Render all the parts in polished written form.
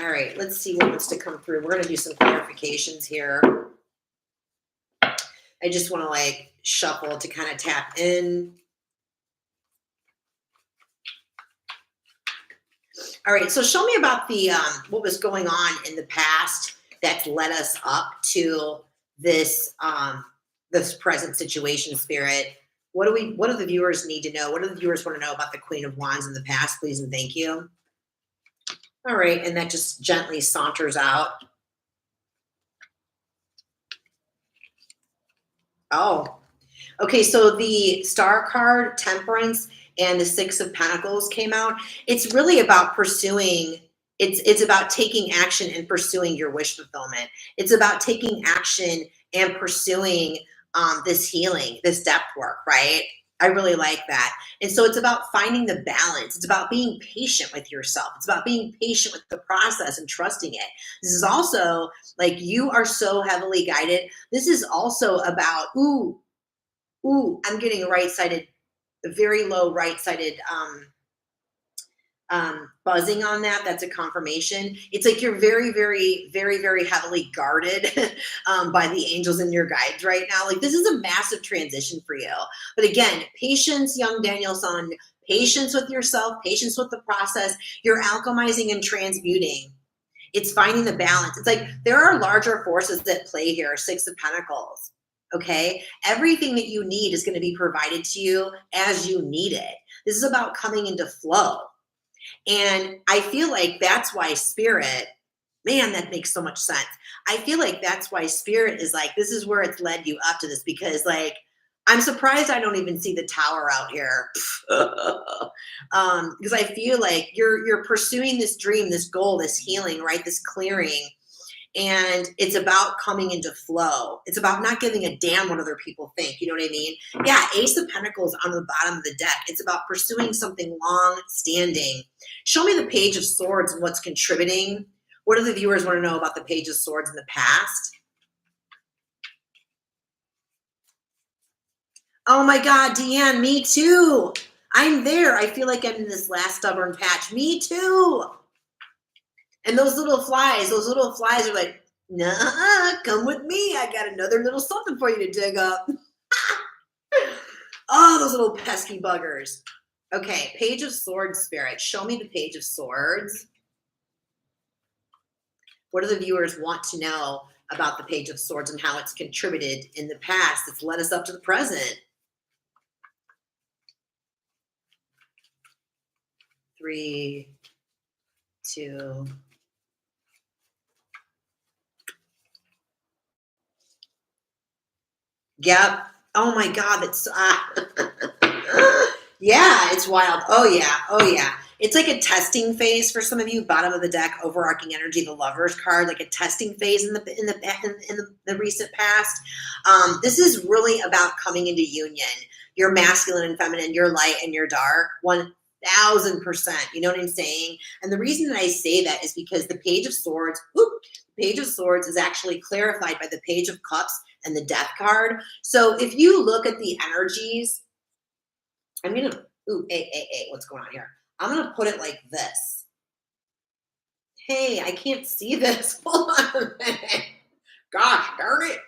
All right, let's see what wants to come through. We're going to do some clarifications here. I just want to like shuffle to kind of tap in. All right, so show me about the what was going on in the past that's led us up to this this present situation, Spirit. What do the viewers need to know? What do the viewers want to know about the Queen of Wands in the past, please and thank you. All right, and that just gently saunters out. Oh, okay, so the Star card, Temperance, and the Six of Pentacles came out. It's really about pursuing, it's about taking action and pursuing your wish fulfillment. It's about taking action and pursuing this healing, this depth work, right? I really like that. And so it's about finding the balance. It's about being patient with yourself. It's about being patient with the process and trusting it. This is also like you are so heavily guided. This is also about, ooh, I'm getting right-sided, very low right-sided buzzing on that. That's a confirmation. It's like you're very, very, very, very heavily guarded by the angels and your guides right now. Like this is a massive transition for you. But again, patience, young Daniel-san, patience with yourself, patience with the process. You're alchemizing and transmuting. It's finding the balance. It's like there are larger forces that play here. Six of Pentacles. Okay, everything that you need is going to be provided to you as you need it. This is about coming into flow. And I feel like that's why Spirit, man, that makes so much sense. I feel like that's why Spirit is like, this is where it's led you up to this, because like, I'm surprised I don't even see the Tower out here. Because I feel like you're pursuing this dream, this goal, this healing, right? This clearing. And it's about coming into flow. It's about not giving a damn what other people think. You know what I mean? Yeah, Ace of Pentacles on the bottom of the deck. It's about pursuing something long-standing. Show me the Page of Swords and what's contributing. What do the viewers want to know about the Page of Swords in the past? Oh my God, Deanne, me too. I'm there. I feel like I'm in this last stubborn patch. Me too. And those little flies are like, nah, come with me. I got another little something for you to dig up. Oh, those little pesky buggers. Okay, Page of Swords, Spirit. Show me the Page of Swords. What do the viewers want to know about the Page of Swords and how it's contributed in the past? It's led us up to the present. 3, 2. Yep. Oh my God, that's yeah, it's wild. Oh yeah. It's like a testing phase for some of you. Bottom of the deck, overarching energy, the Lovers card, like a testing phase in the recent past. This is really about coming into union. Your masculine and feminine, your light and your dark. 1000%. You know what I'm saying? And the reason that I say that is because the Page of Swords, Page of Swords is actually clarified by the Page of Cups and the Death card. So if you look at the energies, I'm going to, what's going on here? I'm going to put it like this. Hey, I can't see this. Hold on a minute. Gosh, darn it.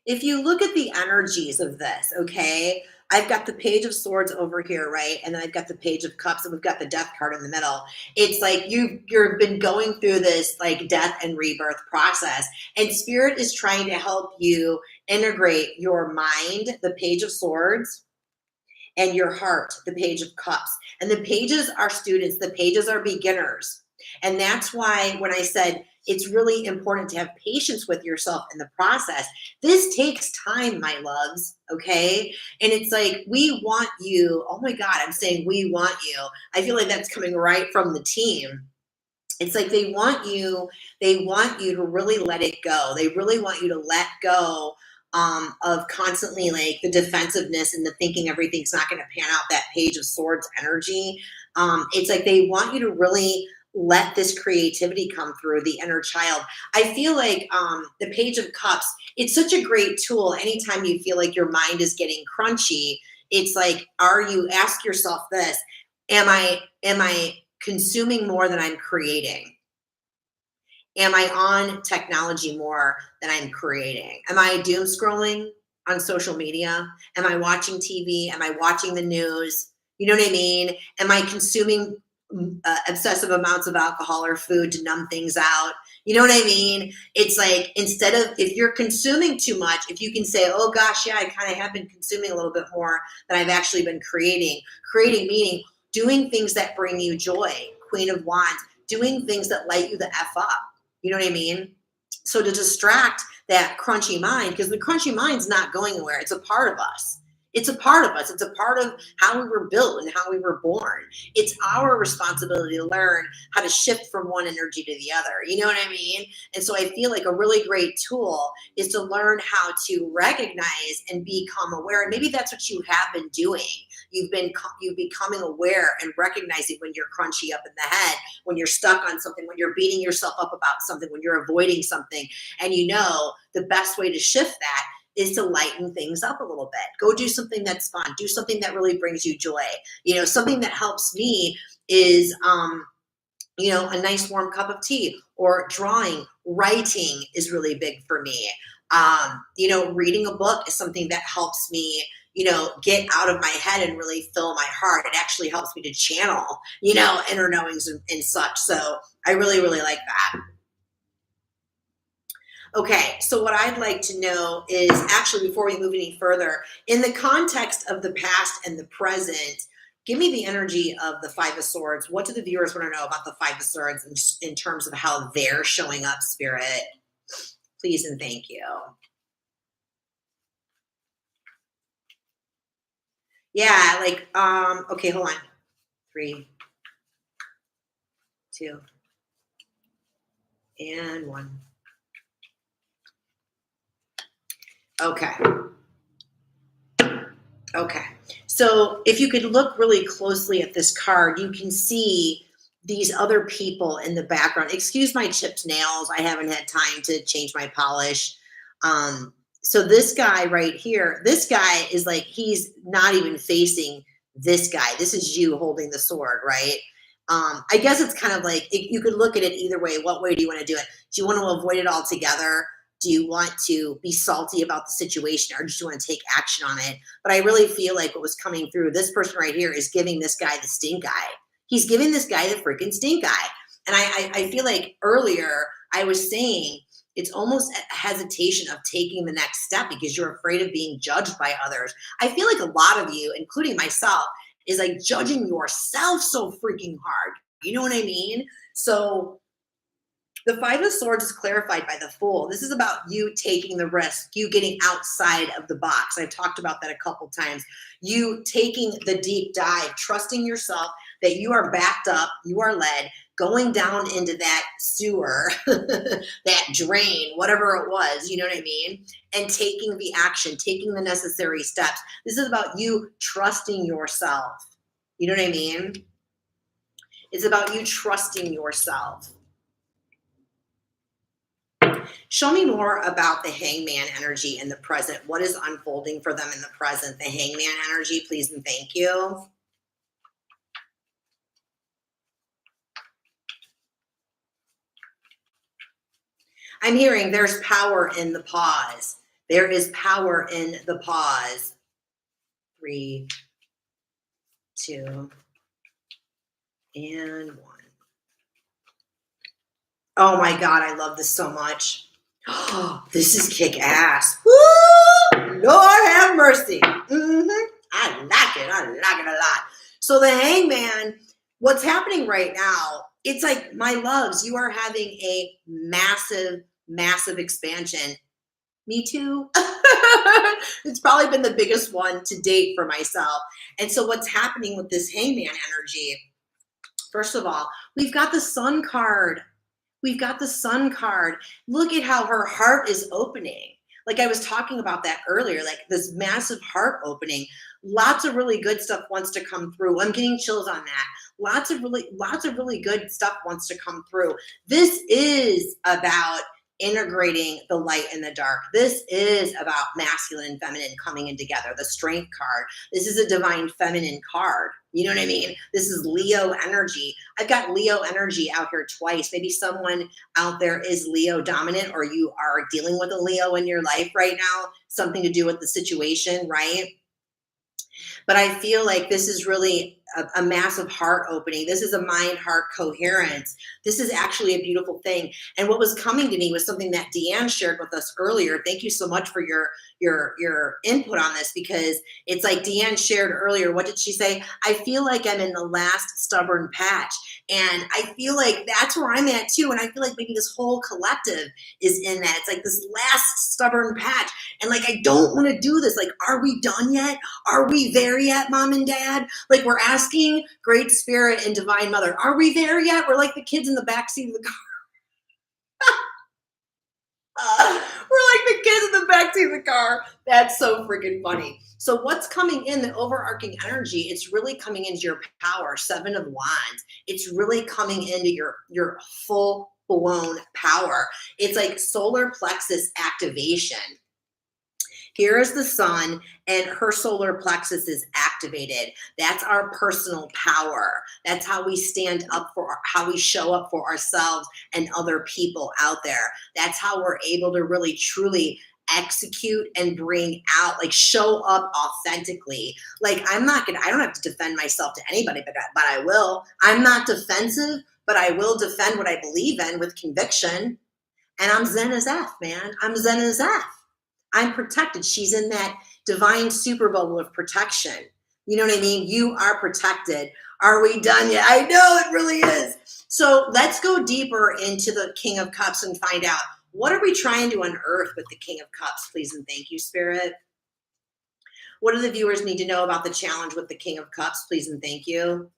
If you look at the energies of this, okay, I've got the Page of Swords over here, right? And then I've got the Page of Cups, and we've got the Death card in the middle. It's like you've been going through this like death and rebirth process, and Spirit is trying to help you integrate your mind, the Page of Swords, and your heart, the Page of Cups. And the pages are students, the pages are beginners. And that's why when I said it's really important to have patience with yourself in the process, this takes time, my loves, okay? And it's like, we want you, oh my God, I'm saying we want you. I feel like that's coming right from the team. It's like they want you to really let it go. They really want you to let go of constantly like the defensiveness and the thinking everything's not going to pan out, that Page of Swords energy. It's like they want you to really let this creativity come through, the inner child. I feel like the Page of Cups, it's such a great tool. Anytime you feel like your mind is getting crunchy, it's like, ask yourself this, am I consuming more than I'm creating? Am I on technology more than I'm creating? Am I doom scrolling on social media? Am I watching TV? Am I watching the news? You know what I mean? Am I consuming excessive amounts of alcohol or food to numb things out? You know what I mean? It's like, instead of, if you're consuming too much, if you can say, oh gosh, yeah, I kind of have been consuming a little bit more than I've actually been creating. Creating meaning doing things that bring you joy. Queen of Wands, doing things that light you the F up. You know what I mean? So to distract that crunchy mind, because the crunchy mind's not going anywhere. It's a part of us. It's a part of us. It's a part of how we were built and how we were born. It's our responsibility to learn how to shift from one energy to the other. You know what I mean? And so I feel like a really great tool is to learn how to recognize and become aware. And maybe that's what you have been doing. You've becoming aware and recognizing when you're crunchy up in the head, when you're stuck on something, when you're beating yourself up about something, when you're avoiding something. And you know the best way to shift that is to lighten things up a little bit. Go do something that's fun. Do something that really brings you joy. You know, something that helps me is, you know, a nice warm cup of tea, or drawing. Writing is really big for me. You know, reading a book is something that helps me, you know, get out of my head and really fill my heart. It actually helps me to channel, you know, inner knowings and such. So I really, really like that. Okay, so what I'd like to know is, actually, before we move any further, in the context of the past and the present, give me the energy of the Five of Swords. What do the viewers want to know about the Five of Swords in terms of how they're showing up, Spirit? Please and thank you. Yeah, like, okay, hold on. 3, 2, and 1. Okay. Okay. So if you could look really closely at this card, you can see these other people in the background. Excuse my chipped nails. I haven't had time to change my polish. So this guy right here, this guy is like, he's not even facing this guy. This is you holding the sword, right? I guess it's kind of like, you could look at it either way. What way do you want to do it? Do you want to avoid it altogether? Do you want to be salty about the situation, or just want to take action on it? But I really feel like what was coming through, this person right here is giving this guy the stink eye. He's giving this guy the freaking stink eye. And I feel like earlier I was saying it's almost a hesitation of taking the next step because you're afraid of being judged by others. I feel like a lot of you, including myself, is like judging yourself so freaking hard. You know what I mean? So the Five of Swords is clarified by the Fool. This is about you taking the risk, you getting outside of the box. I've talked about that a couple times. You taking the deep dive, trusting yourself that you are backed up, you are led, going down into that sewer, that drain, whatever it was, you know what I mean? And taking the action, taking the necessary steps. This is about you trusting yourself. You know what I mean? It's about you trusting yourself. Show me more about the Hangman energy in the present. What is unfolding for them in the present? The Hangman energy, please and thank you. I'm hearing there's power in the pause. There is power in the pause. 3, 2, and 1. Oh my God, I love this so much. Oh, this is kick ass. Woo! Lord have mercy. I like it. I like it a lot. So the Hangman, what's happening right now, it's like, my loves, you are having a massive, massive expansion. Me too. It's probably been the biggest one to date for myself. And so what's happening with this Hangman energy, first of all, we've got the Sun card. We've got the Sun card. Look at how her heart is opening. Like I was talking about that earlier, like this massive heart opening. Lots of really good stuff wants to come through. I'm getting chills on that. Lots of really good stuff wants to come through. This is about integrating the light and the dark. This is about masculine and feminine coming in together. The strength card. This is a divine feminine card. You know what I mean? This is Leo energy. I've got Leo energy out here twice. Maybe someone out there is Leo dominant, or you are dealing with a Leo in your life right now, something to do with the situation, right? But I feel like this is really a massive heart opening. This is a mind-heart coherence. This is actually a beautiful thing. And what was coming to me was something that Deanne shared with us earlier. Thank you so much for your input on this, because it's like Deanne shared earlier. What did she say? I feel like I'm in the last stubborn patch. And I feel like that's where I'm at too. And I feel like maybe this whole collective is in that. It's like this last stubborn patch. And like, I don't want to do this. Like, are we done yet? Are we there yet, mom and dad? Like, we're asking Great Spirit and Divine Mother, are we there yet? We're like the kids in the backseat of the car. We're like the kids in the backseat of the car. That's so freaking funny. So what's coming in, the overarching energy, it's really coming into your power. 7 of Wands. It's really coming into your full blown power. It's like solar plexus activation. Here is the sun, and her solar plexus is activated. That's our personal power. That's how we stand up how we show up for ourselves and other people out there. That's how we're able to really, truly execute and bring out, like, show up authentically. Like, I don't have to defend myself to anybody, but I will. I'm not defensive, but I will defend what I believe in with conviction. And I'm Zen as F, man. I'm Zen as F. I'm protected. She's in that divine super bubble of protection. You know what I mean? You are protected. Are we done yet? I know it really is. So let's go deeper into the King of Cups and find out, what are we trying to unearth with the King of Cups, please and thank you, Spirit? What do the viewers need to know about the challenge with the King of Cups, please and thank you?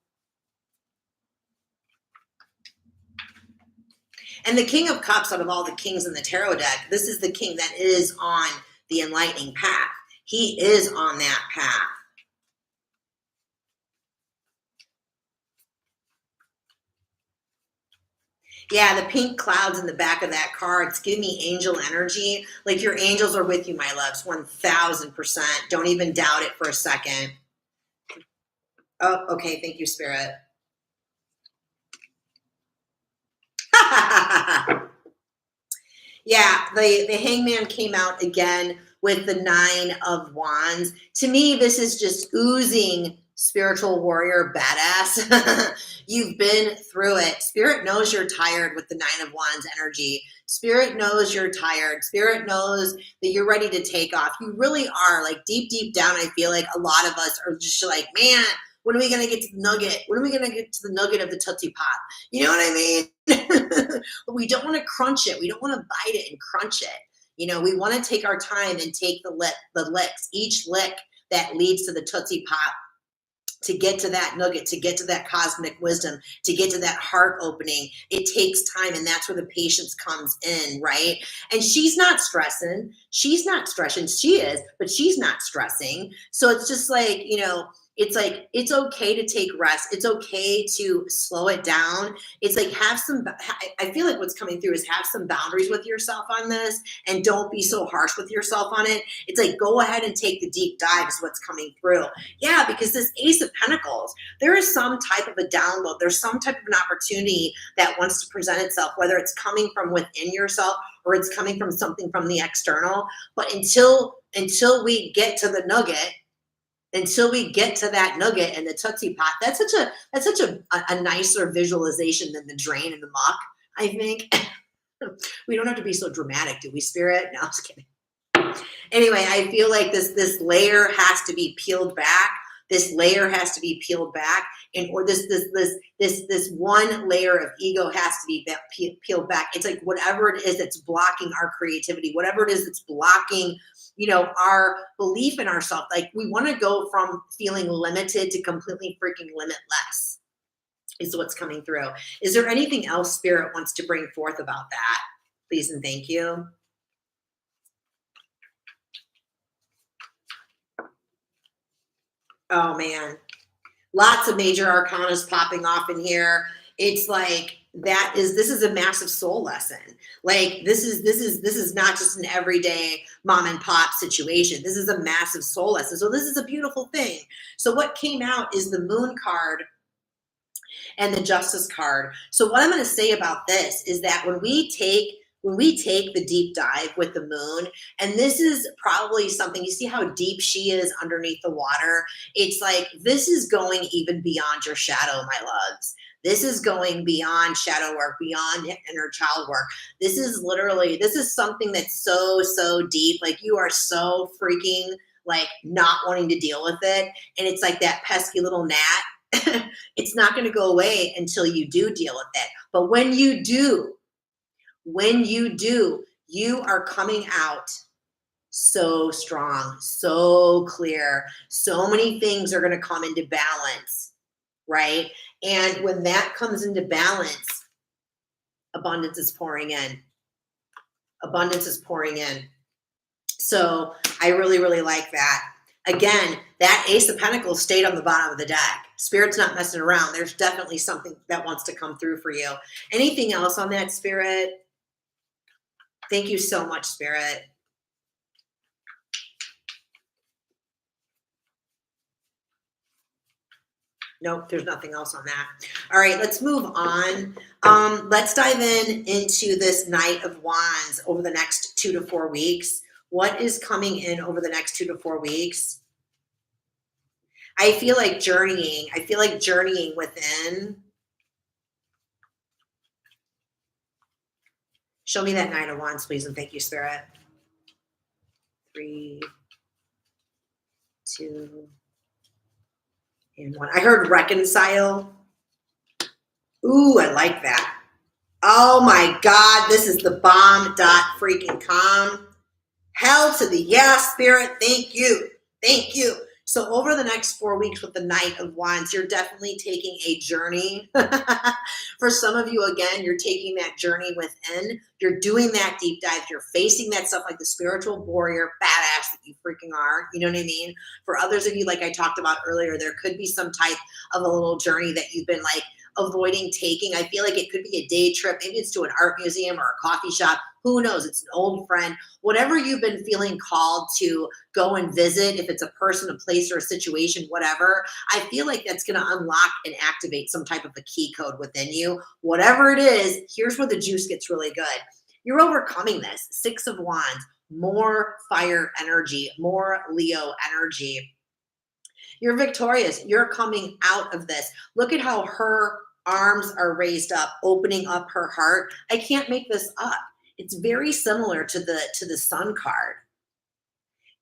And the King of Cups, out of all the kings in the tarot deck, this is the king that is on the enlightening path. He is on that path. Yeah, the pink clouds in the back of that card, it's giving me angel energy. Like, your angels are with you, my loves, 1000%. Don't even doubt it for a second. Oh, okay. Thank you, Spirit. Yeah, the Hangman came out again with the 9 of Wands. To me, this is just oozing spiritual warrior badass. You've been through it. Spirit knows you're tired with the 9 of Wands energy. Spirit knows you're tired. Spirit knows that you're ready to take off. You really are. Like, deep down, I feel like a lot of us are just like, man, when are we going to get to the nugget? When are we going to get to the nugget of the Tootsie Pop? You know what I mean? But we don't want to crunch it. We don't want to bite it and crunch it. You know, we want to take our time and take the licks, each lick that leads to the Tootsie Pop, to get to that nugget, to get to that cosmic wisdom, to get to that heart opening. It takes time, and that's where the patience comes in, right? And she's not stressing. She's not stressing. She is, but she's not stressing. So it's just like, you know, it's like, it's okay to take rest. It's okay to slow it down. It's like, I feel like what's coming through is have some boundaries with yourself on this, and don't be so harsh with yourself on it. It's like, go ahead and take the deep dive is what's coming through. Yeah, because this Ace of Pentacles, there is some type of a download. There's some type of an opportunity that wants to present itself, whether it's coming from within yourself or it's coming from something from the external. But until we get to the nugget, until we get to that nugget and the Tootsie Pop, that's such a nicer visualization than the drain and the muck, I think. We don't have to be so dramatic, do we, Spirit? No, I'm just kidding. Anyway, I feel like this layer has to be peeled back. This layer has to be peeled back, or this one layer of ego has to be peeled back. It's like, whatever it is that's blocking our creativity, whatever it is that's blocking, you know, our belief in ourselves. Like, we want to go from feeling limited to completely freaking limitless, is what's coming through. Is there anything else Spirit wants to bring forth about that? Please and thank you. Oh man, lots of major arcanas popping off in here. It's like, this is a massive soul lesson. Like this is not just an everyday mom and pop situation. This is a massive soul lesson. So this is a beautiful thing. So what came out is the Moon card and the Justice card. So what I'm going to say about this is that when we take the deep dive with the moon, and this is probably something, you see how deep she is underneath the water? It's like, this is going even beyond your shadow, my loves. This is going beyond shadow work, beyond inner child work. This is something that's so, so deep. Like, you are so freaking like not wanting to deal with it. And it's like that pesky little gnat. It's not going to go away until you do deal with it. But when you do, you are coming out so strong, so clear. So many things are going to come into balance, right? And when that comes into balance, abundance is pouring in. Abundance is pouring in. So I really, really like that. Again, that Ace of Pentacles stayed on the bottom of the deck. Spirit's not messing around. There's definitely something that wants to come through for you. Anything else on that, Spirit? Thank you so much, Spirit. Nope, there's nothing else on that. All right, let's move on. Let's dive into this Knight of Wands over the next 2 to 4 weeks. What is coming in over the next 2 to 4 weeks? I feel like journeying. I feel like journeying within. Show me that Knight of Wands, please, and thank you, Spirit. 3, 2, and 1. I heard reconcile. Ooh, I like that. Oh my God, this is the bomb dot freaking com. Hell to the yes, Spirit. Thank you. Thank you. So over the next 4 weeks with the Knight of Wands, you're definitely taking a journey. For some of you, again, you're taking that journey within. You're doing that deep dive. You're facing that stuff like the spiritual warrior badass that you freaking are. You know what I mean? For others of you, like I talked about earlier, there could be some type of a little journey that you've been like avoiding taking. I feel like it could be a day trip. Maybe it's to an art museum or a coffee shop. Who knows? It's an old friend. Whatever you've been feeling called to go and visit, if it's a person, a place, or a situation, whatever, I feel like that's going to unlock and activate some type of a key code within you. Whatever it is, here's where the juice gets really good. You're overcoming this. 6 of Wands, more fire energy, more Leo energy. You're victorious. You're coming out of this. Look at how her arms are raised up, opening up her heart. I can't make this up. It's very similar to the Sun card.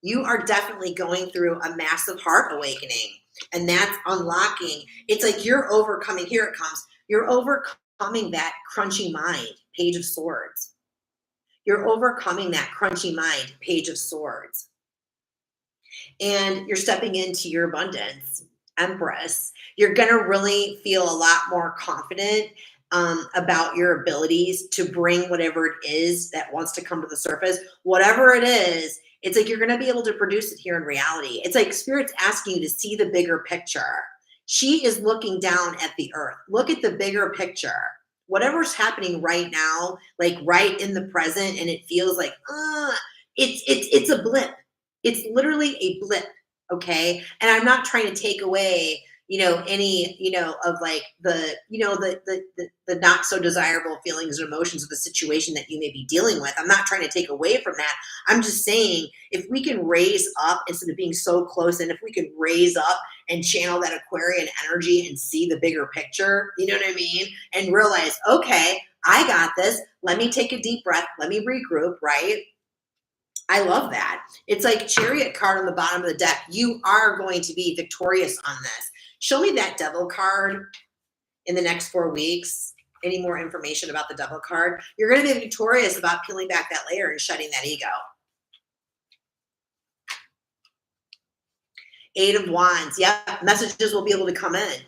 You are definitely going through a massive heart awakening, and that's unlocking. It's like you're overcoming. Here it comes. You're overcoming that crunchy mind, Page of Swords. You're overcoming that crunchy mind, Page of Swords. And you're stepping into your abundance, Empress. You're going to really feel a lot more confident about your abilities to bring whatever it is that wants to come to the surface. Whatever it is, it's like you're going to be able to produce it here in reality. It's like Spirit's asking you to see the bigger picture. She is looking down at the earth. Look at the bigger picture. Whatever's happening right now, like right in the present, and it feels like, it's a blip. It's literally a blip, okay? And I'm not trying to take away, any, of like the not so desirable feelings or emotions of the situation that you may be dealing with. I'm not trying to take away from that. I'm just saying, if we can raise up instead of being so close, and if we can raise up and channel that Aquarian energy and see the bigger picture, you know what I mean? And realize, okay, I got this. Let me take a deep breath. Let me regroup, right? I love that. It's like Chariot card on the bottom of the deck. You are going to be victorious on this. Show me that Devil card in the next 4 weeks. Any more information about the Devil card? You're going to be victorious about peeling back that layer and shedding that ego. 8 of Wands. Yep. Messages will be able to come in.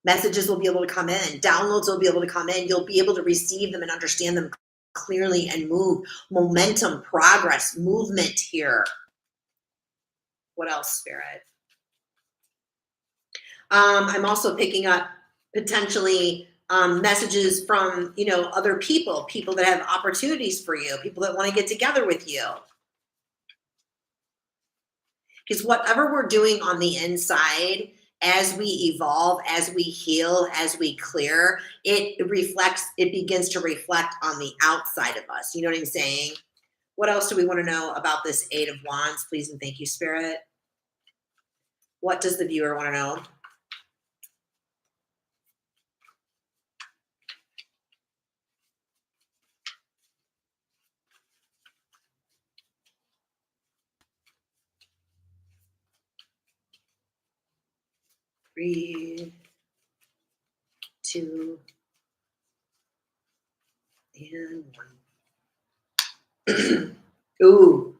Messages will be able to come in. Downloads will be able to come in. You'll be able to receive them and understand them clearly and move. Momentum, progress, movement here. What else, Spirit? I'm also picking up potentially messages from, you know, other people, people that have opportunities for you, people that want to get together with you. Because whatever we're doing on the inside, as we evolve, as we heal, as we clear, it reflects, it begins to reflect on the outside of us. You know what I'm saying? What else do we want to know about this Eight of Wands? Please and thank you, Spirit. What does the viewer want to know? Three, two, and one. Ooh.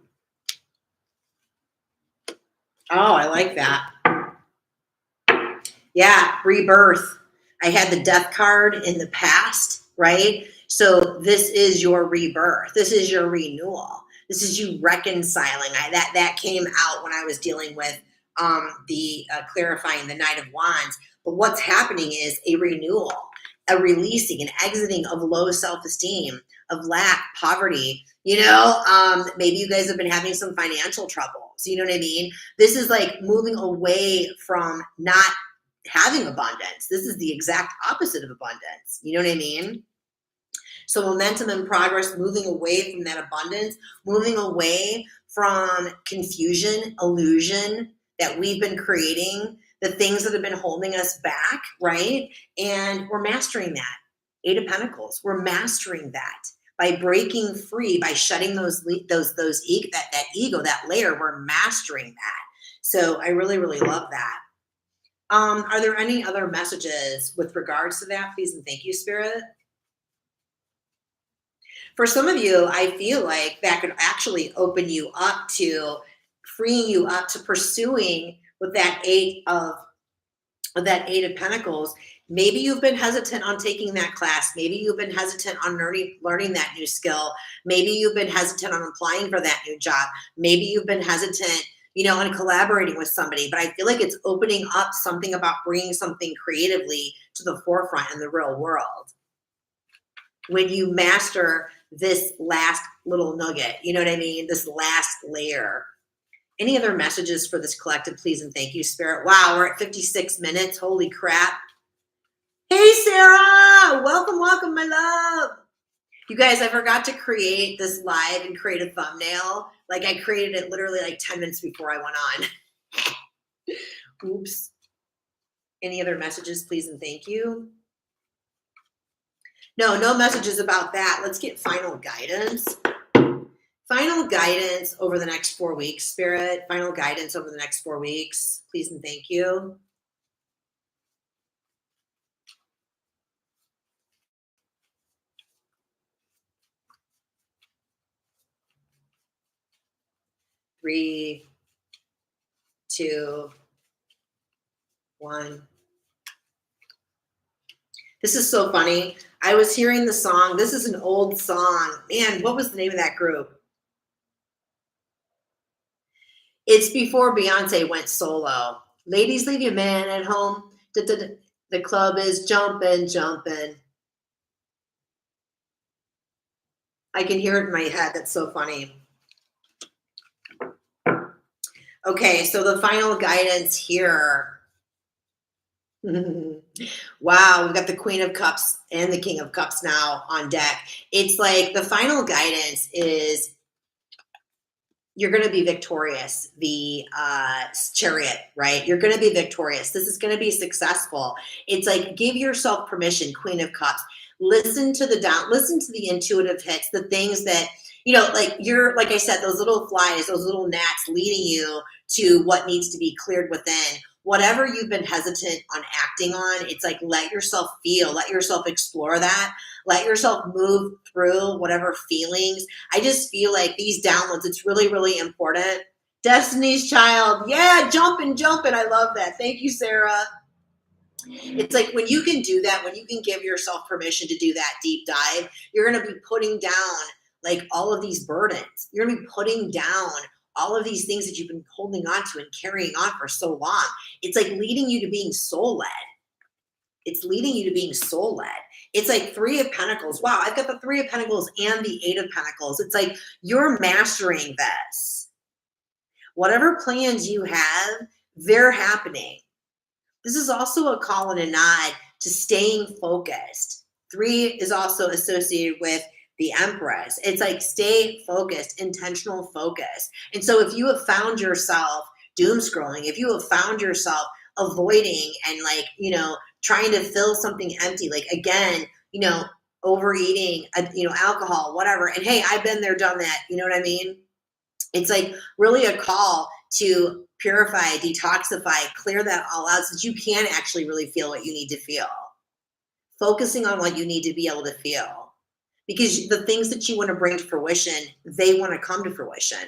Oh, I like that. Yeah, rebirth. I had the death card in the past, right? So this is your rebirth. This is your renewal. This is you reconciling. That came out when I was dealing with the clarifying the Knight of Wands. But what's happening is a renewal, a releasing, an exiting of low self-esteem, of lack, poverty. You know, maybe you guys have been having some financial troubles. You know what I mean? This is like moving away from not having abundance. This is the exact opposite of abundance. You know what I mean? So momentum and progress, moving away from that abundance, moving away from confusion, illusion that we've been creating, the things that have been holding us back, right? And we're mastering that. Eight of Pentacles, we're mastering that by breaking free, by shutting that ego, that layer. We're mastering that. So I really, really love that. Are there any other messages with regards to that? Please and thank you, Spirit. For some of you, I feel like that could actually open you up to freeing you up to pursuing with that Eight of Pentacles. Maybe you've been hesitant on taking that class. Maybe you've been hesitant on learning that new skill. Maybe you've been hesitant on applying for that new job. Maybe you've been hesitant, you know, on collaborating with somebody. But I feel like it's opening up something about bringing something creatively to the forefront in the real world. When you master this last little nugget, you know what I mean? This last layer. Any other messages for this collective, please and thank you, Spirit? Wow, we're at 56 minutes. Holy crap. Hey, Sarah. Welcome, welcome, my love. You guys, I forgot to create this live and create a thumbnail. Like I created it literally like 10 minutes before I went on. Oops. Any other messages, please and thank you? No messages about that. Let's get final guidance. Final guidance over the next 4 weeks, Spirit. Final guidance over the next 4 weeks. Please and thank you. Three, two, one. This is so funny. I was hearing the song. This is an old song. Man, what was the name of that group? It's before Beyonce went solo. Ladies, leave your man at home. The club is jumping, jumping. I can hear it in my head. That's so funny. Okay, so the final guidance here. Wow, we've got the Queen of Cups and the King of Cups now on deck. It's like the final guidance is you're going to be victorious. The Chariot, right? You're going to be victorious. This is going to be successful. It's like give yourself permission, Queen of Cups. Listen to the intuitive hits, the things that, you know, like like I said, those little flies, those little gnats leading you to what needs to be cleared within. Whatever you've been hesitant on acting on, it's like let yourself feel, let yourself explore that, let yourself move through whatever feelings. I just feel like these downloads, it's really, really important. Destiny's Child. Yeah, jumping. I love that. Thank you, Sarah. It's like when you can do that, when you can give yourself permission to do that deep dive, you're going to be putting down like all of these burdens. You're going to be putting down all of these things that you've been holding on to and carrying on for so long. It's like leading you to being soul led. It's leading you to being soul led. It's like Three of Pentacles. Wow, I've got the Three of Pentacles and the Eight of Pentacles. It's like you're mastering this. Whatever plans you have, they're happening. This is also a call and a nod to staying focused. Three is also associated with the Empress. It's like stay focused, intentional focus. And so if you have found yourself doom scrolling, if you have found yourself avoiding and like, you know, trying to fill something empty, like again, you know, overeating, you know, alcohol, whatever. And hey, I've been there, done that. You know what I mean? It's like really a call to purify, detoxify, clear that all out so that you can actually really feel what you need to feel. Focusing on what you need to be able to feel. Because the things that you want to bring to fruition, they want to come to fruition.